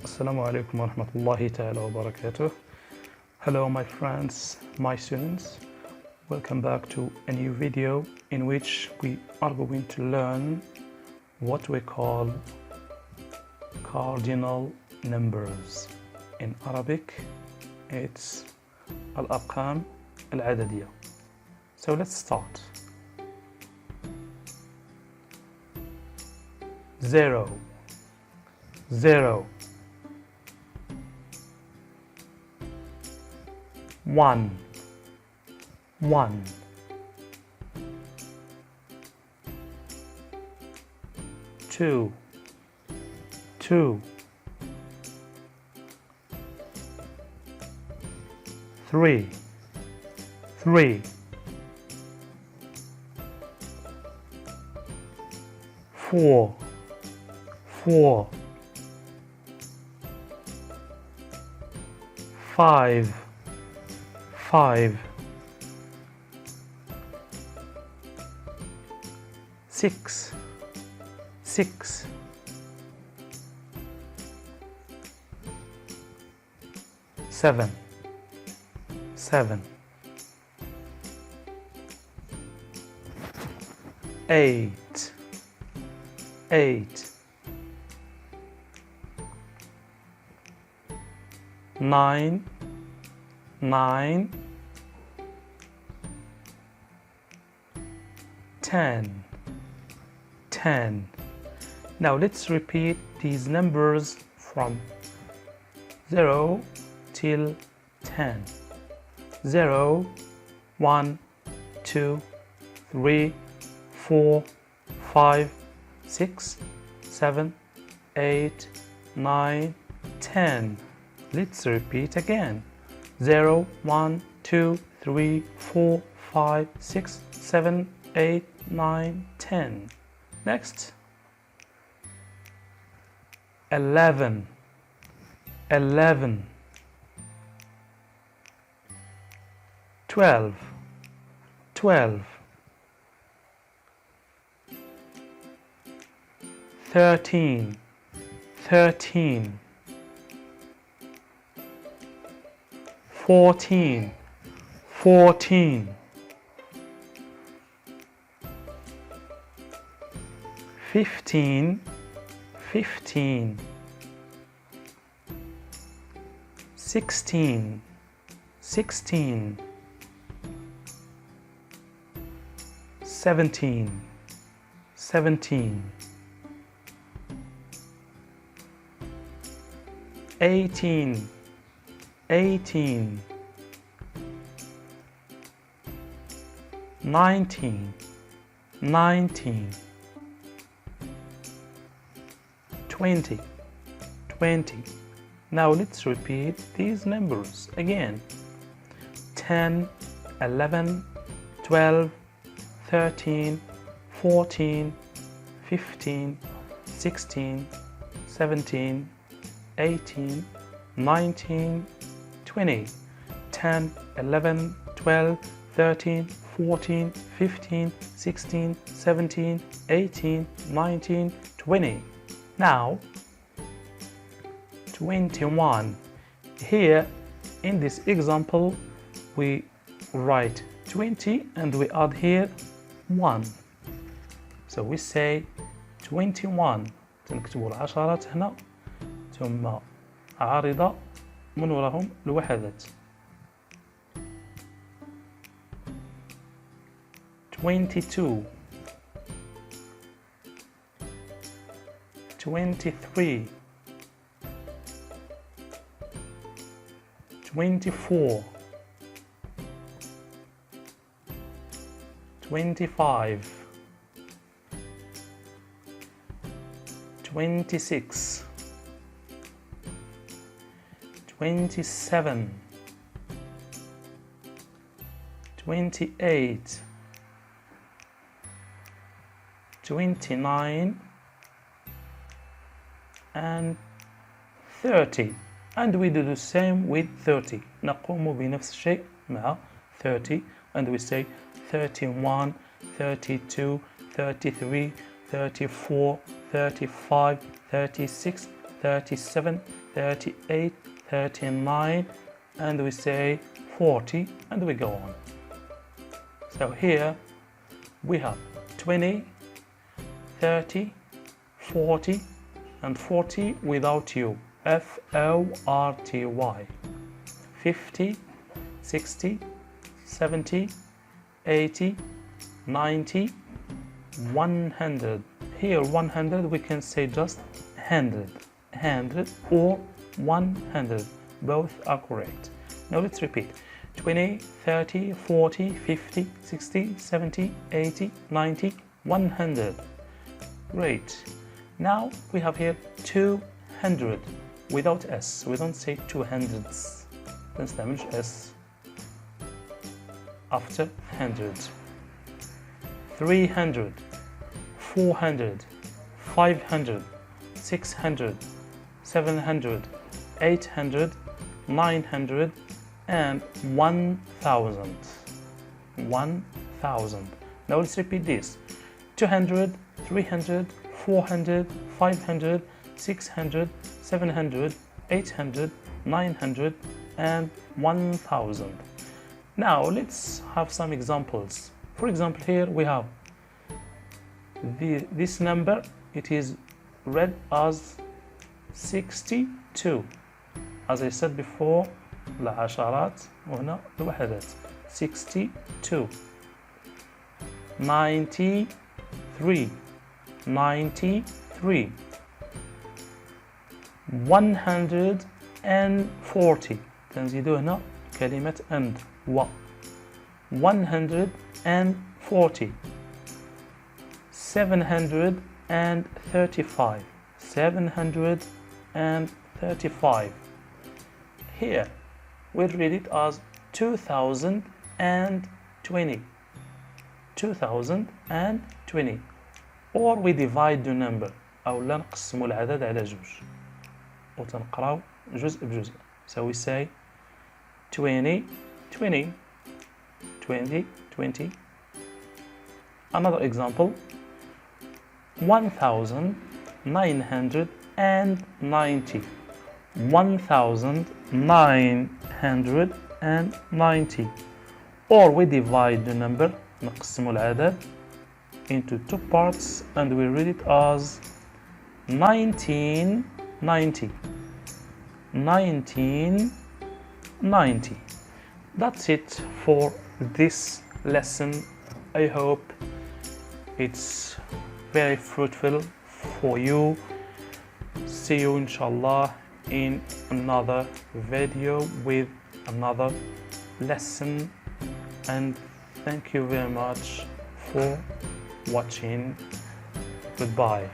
Assalamu alaikum wa rahmatullahi ta'ala wa barakatuh. Hello my friends, my students. Welcome back to a new video in which we are going to learn what we call cardinal numbers. In Arabic, it's al-arqam al-adadiyya. So let's start. 0, 0, 1, 1, 2, 2, 3, 3, 4, 4, 5, 5, 6, 6, 7, 7, 8, 8, 9, 9, 10, 10. Now let's repeat these numbers from 0 till 10. 0, 1, 2, 3, 4, 5, 6, 7, 8, 9, 10. Let's repeat again. 0, 1, 2, 3, 4, 5, 6, 7, 8, 9, 10. Next. 11, 11, 12, 12, 13, 13, 14, 14, 15, 15, 16, 16, 17, 17, 18, 18, 19, 19, 20, 20. Now let's repeat these numbers again. 10, 11, 12, 13, 14, 15, 16, 17, 18, 19, 20. 10, 11, 12, 13, 14, 15, 16, 17, 18, 19, 20. Now 21. Here in this example we write 20 and we add here 1. So we say 21. تنكتبوا العشرات هنا ثم عارضة من وراهم الوحدات. 22, 23, 24, 25, 26, 27, 28, 29 and 30. And we do the same with 30. نقوم بنفس الشيء مع 30 and we say 31, 32, 33, 34, 35, 36, 37, 38, 39, and we say 40, and we go on. So here we have 20, 30, 40, and 40 without U, F-O-R-T-Y, 50, 60, 70, 80, 90, 100. Here 100 we can say just 100 or 100, both are correct. Now let's repeat: 20, 30, 40, 50, 60, 70, 80, 90, 100. Great. Now we have here 200 without S. We don't say 200s. ما نستعملش S after 100. 300, 400, 500, 600, 700, 800, 900, and 1000. 1000. Now let's repeat this: 200, 300, 400, 500, 600, 700, 800, 900, and 1000. Now let's have some examples. For example, here we have this number. It is read as 62. As I said before, العشرات وهنا الوحدات. 62. 93. 93. 140. تنزيدوا هنا كلمة and و. 140. 735. 735. Here we read it as 2020. 2020. Or we divide the number أو لا نقسموا العدد على جوج وتنقراو جزء بجزء. So we say 20, 20, 20, 20. Another example: 1990. 1990. Or we divide the number, نقسم العدد, into two parts and we read it as 1990. 1990. That's it for this lesson. I hope it's very fruitful for you. See you inshallah in another video with another lesson, and thank you very much for watching. Goodbye.